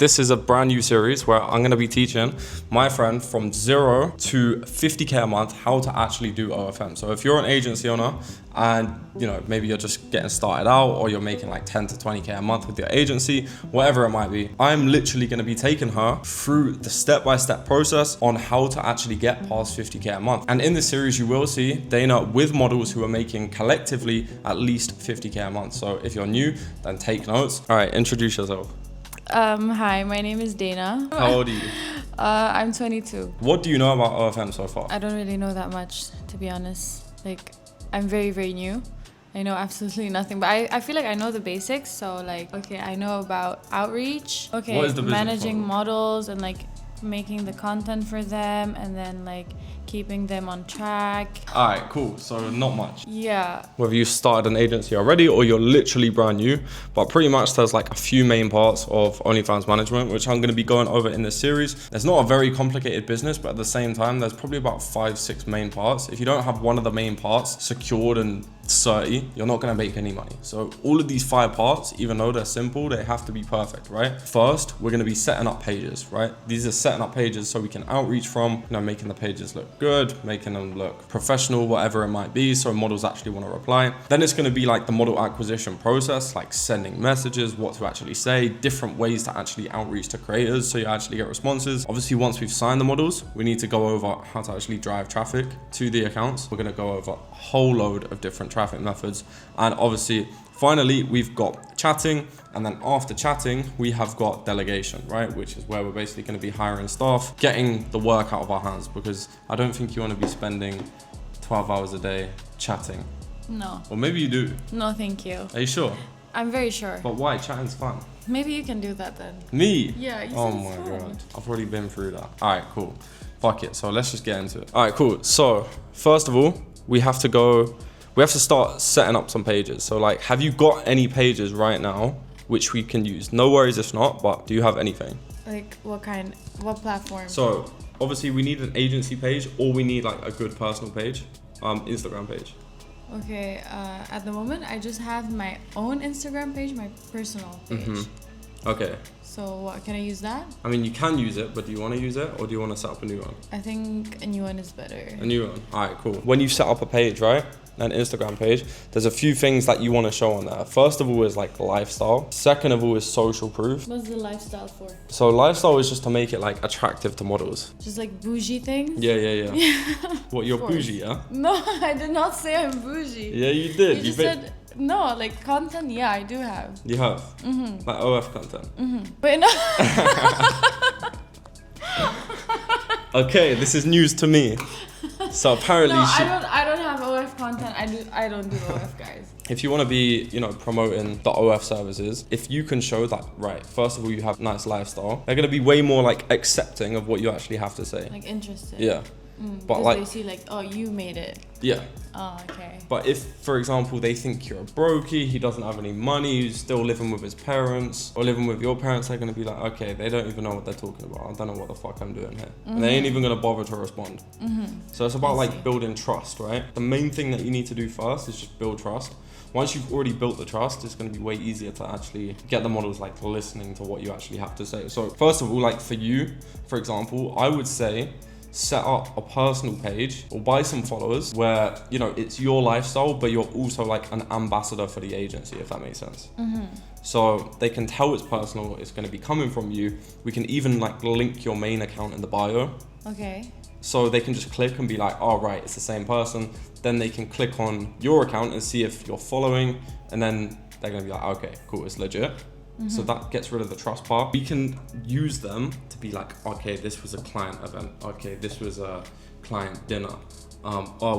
This is a brand new series where I'm going to be teaching my friend from 0 to 50k a month how to actually do OFM. So if you're an agency owner and maybe you're just getting started out, or you're making like 10 to 20k a month with your agency, whatever it might be, I'm literally going to be taking her through the step-by-step process on how to actually get past 50k a month. And in this series, you will see Dana with models who are making collectively at least 50k a month. So if you're new, then take notes. All right, introduce yourself. Hi, my name is Dana. How old are you? I'm 22. What do you know about OFM so far? I don't really know that much, to be honest. Like, I'm very, very new. I know absolutely nothing, but I feel like I know the basics. So I know about outreach. Okay, what is the managing models and making the content for them, and then keeping them on track. All right, cool. So not much. Yeah. Whether you started an agency already or you're literally brand new, but pretty much there's a few main parts of Onlyfans management, which I'm going to be going over in this series. It's not a very complicated business, but at the same time, there's probably about 5-6 main parts. If you don't have one of the main parts secured and sturdy, you're not going to make any money. So all of these 5 parts, even though they're simple, they have to be perfect, right? First, we're going to be setting up pages, right? These are setting up pages so we can outreach from, making the pages look good, making them look professional, whatever it might be, so models actually want to reply. Then it's going to be the model acquisition process, like sending messages, what to actually say, different ways to actually outreach to creators so you actually get responses. Obviously, once we've signed the models, we need to go over how to actually drive traffic to the accounts. We're going to go over a whole load of different traffic methods, and obviously finally we've got chatting, and then after chatting we have got delegation, right, which is where we're basically going to be hiring staff, getting the work out of our hands, because I don't think you want to be spending 12 hours a day chatting. No. Or maybe you do. No, thank you. Are you sure? I'm very sure. But why? Chatting's fun. Maybe you can do that then. Me? Yeah, you oh said my it's fun. god, I've already been through that. All right, cool. Fuck it, so let's just get into it. All right, cool. So first of all, we have to start setting up some pages. So have you got any pages right now which we can use? No worries if not, but do you have anything? What platform? So obviously we need an agency page, or we need a good personal page, Instagram page. Okay, at the moment I just have my own Instagram page, my personal page. Okay. So what, can I use that? I mean, you can use it, but do you want to use it, or do you want to set up a new one? I think a new one is better. A new one? All right, cool. When you set up a page, right, an Instagram page, there's a few things that you want to show on there. First of all is lifestyle. Second of all is social proof. What's the lifestyle for? So lifestyle is just to make it attractive to models. Just bougie things? Yeah. What, you're bougie, yeah? No, I did not say I'm bougie. Yeah, you did. You just said, no, content, yeah, I do have. You have? OF content? Wait, no. Okay, this is news to me. So apparently no, I don't have OF content. I don't do OF, guys. If you want to be, promoting the OF services, if you can show that, right, first of all, you have nice lifestyle, they're going to be way more accepting of what you actually have to say. Interested. Yeah. But they see oh, you made it. Yeah. Oh, okay. But if, for example, they think you're a brokey, he doesn't have any money, he's still living with his parents or living with your parents, they're going to be okay, they don't even know what they're talking about. I don't know what the fuck I'm doing here. And they ain't even going to bother to respond. So it's about building trust, right? The main thing that you need to do first is just build trust. Once you've already built the trust, it's going to be way easier to actually get the models listening to what you actually have to say. So first of all, for you, for example, I would say set up a personal page or buy some followers where it's your lifestyle, but you're also an ambassador for the agency, if that makes sense. So they can tell it's personal, it's going to be coming from you. We can even link your main account in the bio. Okay. So they can just click and be oh right, it's the same person. Then they can click on your account and see if you're following, and then they're going to be okay, cool, it's legit. So that gets rid of the trust part. We can use them to be okay, this was a client event. Okay, this was a client dinner.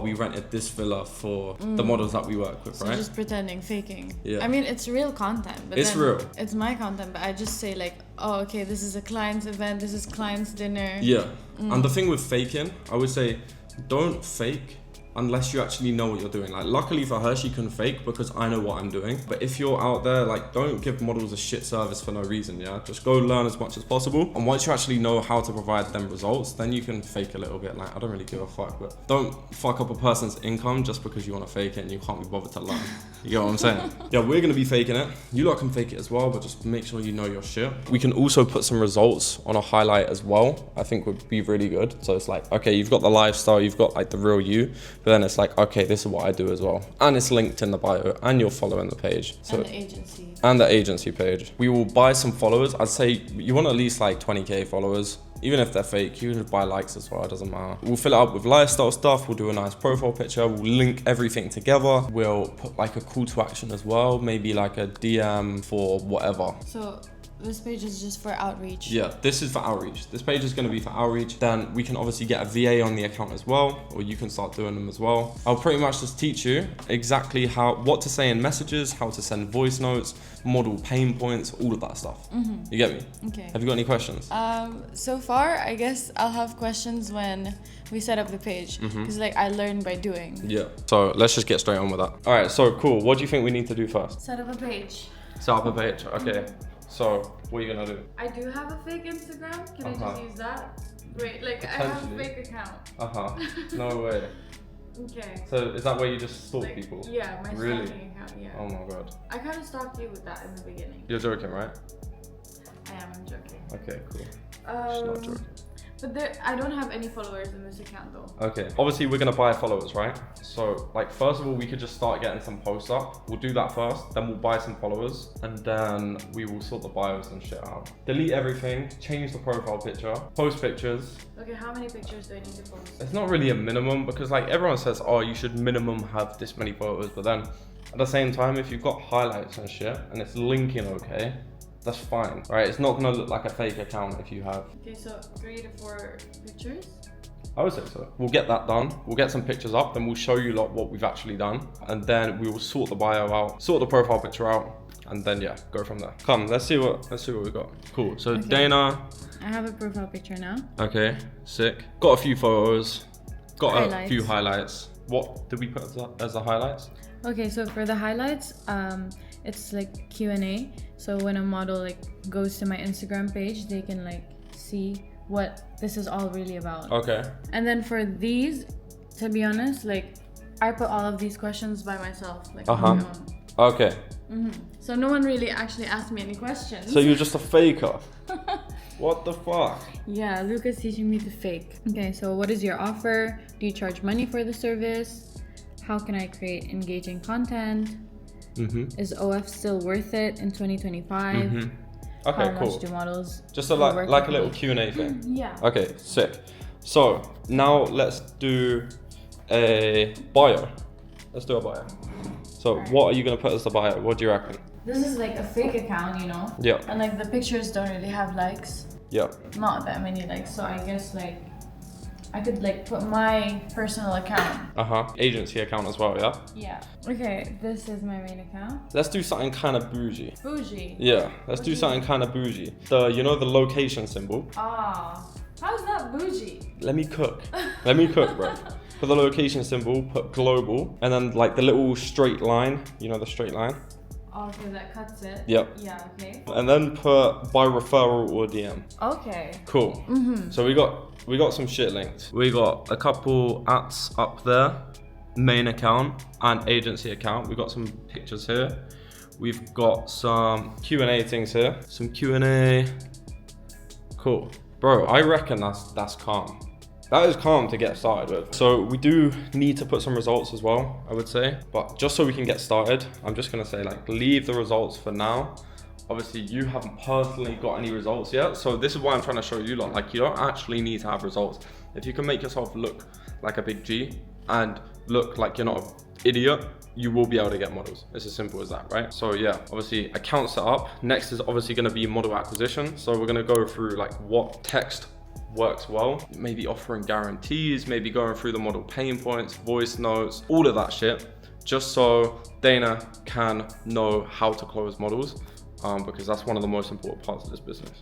We rented this villa for the models that we work with, so right? Just pretending, faking. Yeah. I mean, it's real content, but it's real. It's my content, but I just say okay, this is a client's event, this is client's dinner. Yeah. And the thing with faking, I would say, don't fake unless you actually know what you're doing. Luckily for her, she can fake because I know what I'm doing. But if you're out there, don't give models a shit service for no reason, yeah? Just go learn as much as possible. And once you actually know how to provide them results, then you can fake a little bit. I don't really give a fuck, but don't fuck up a person's income just because you want to fake it and you can't be bothered to learn. You get what I'm saying? Yeah, we're gonna be faking it. You lot can fake it as well, but just make sure you know your shit. We can also put some results on a highlight as well. I think would be really good. So it's like, okay, you've got the lifestyle, you've got like the real you, but then it's like, okay, this is what I do as well. And it's linked in the bio and you're following the page. So, and the agency. And the agency page. We will buy some followers. I'd say you want at least like 20K followers. Even if they're fake, you can just buy likes as well, it doesn't matter. We'll fill it up with lifestyle stuff, we'll do a nice profile picture, we'll link everything together. We'll put like a call to action as well, maybe like a DM for whatever. So this page is just for outreach? Yeah, this is for outreach. This page is gonna be for outreach. Then we can obviously get a VA on the account as well, or you can start doing them as well. I'll pretty much just teach you exactly what to say in messages, how to send voice notes, model pain points, all of that stuff. You get me? Okay. Have you got any questions? So far, I guess I'll have questions when we set up the page, because like I learn by doing. Yeah. So let's just get straight on with that. All right, so cool. What do you think we need to do first? Set up a page. Set up a page, okay. So what are you gonna do? I do have a fake Instagram. Can I just use that? Wait, like I have a fake account. No way. Okay. So is that where you just stalk people? Yeah, my stalking account, yeah. Oh my god. I kind of stalked you with that in the beginning. You're joking, right? I'm joking. Okay, cool. She's not joking. But I don't have any followers in this account though. Okay. Obviously we're gonna buy followers, right? So like first of all, we could just start getting some posts up. We'll do that first, then we'll buy some followers, and then we will sort the bios and shit out. Delete everything, change the profile picture, post pictures. Okay, how many pictures do I need to post? It's not really a minimum, because like everyone says, oh, you should minimum have this many photos, but then at the same time, if you've got highlights and shit and it's linking okay, that's fine, right? It's not gonna look like a fake account if you have. Okay, so 3 to 4 pictures? I would say so. We'll get that done. We'll get some pictures up, then we'll show you lot what we've actually done. And then we will sort the bio out, sort the profile picture out, and then yeah, go from there. Come, let's see what we got. Cool, so okay. Dana. I have a profile picture now. Okay, sick. Got a few photos, got highlights. A few highlights. What did we put as the highlights? Okay, so for the highlights, it's like Q&A. So when a model like goes to my Instagram page, they can like see what this is all really about. Okay. And then for these, to be honest, like I put all of these questions by myself, like on my own. Okay. So no one really actually asked me any questions. So you're just a faker. What the fuck? Yeah, Luca's teaching me to fake. Okay, so what is your offer? Do you charge money for the service? How can I create engaging content? Is OF still worth it in 2025? Okay, How cool. much do models just a, like a little Q&A thing. Yeah. Okay, sick. So now let's do a bio. Let's do a bio. So what are you gonna put as the bio? What do you reckon? This is like a fake account, you know? Yeah. And like the pictures don't really have likes. Yeah. Not that many likes. So I guess like I could like put my personal account. Agency account as well, yeah? Yeah. Okay, this is my main account. Let's do something kind of bougie. Bougie? Yeah, let's do something kind of bougie. You know the location symbol? How's that bougie? Let me cook. Let me cook, bro. For the location symbol, put global, and then like the little straight line, you know the straight line? Okay, that cuts it. Yep. Yeah, okay. And then put by referral or DM. Okay. Cool. So we got some shit linked. We got a couple ats up there, main account and agency account. We got some pictures here. We've got some Q&A things here. Some Q&A. Cool. Bro, I reckon that's calm. That is calm to get started with. So we do need to put some results as well, I would say. But just so we can get started, I'm just gonna say like, leave the results for now. Obviously you haven't personally got any results yet. So this is why I'm trying to show you lot, like you don't actually need to have results. If you can make yourself look like a big G and look like you're not an idiot, you will be able to get models. It's as simple as that, right? So yeah, obviously account set up. Next is obviously gonna be model acquisition. So we're gonna go through like what text works well, maybe offering guarantees, maybe going through the model pain points, voice notes, all of that shit, just so Dana can know how to close models, because that's one of the most important parts of this business.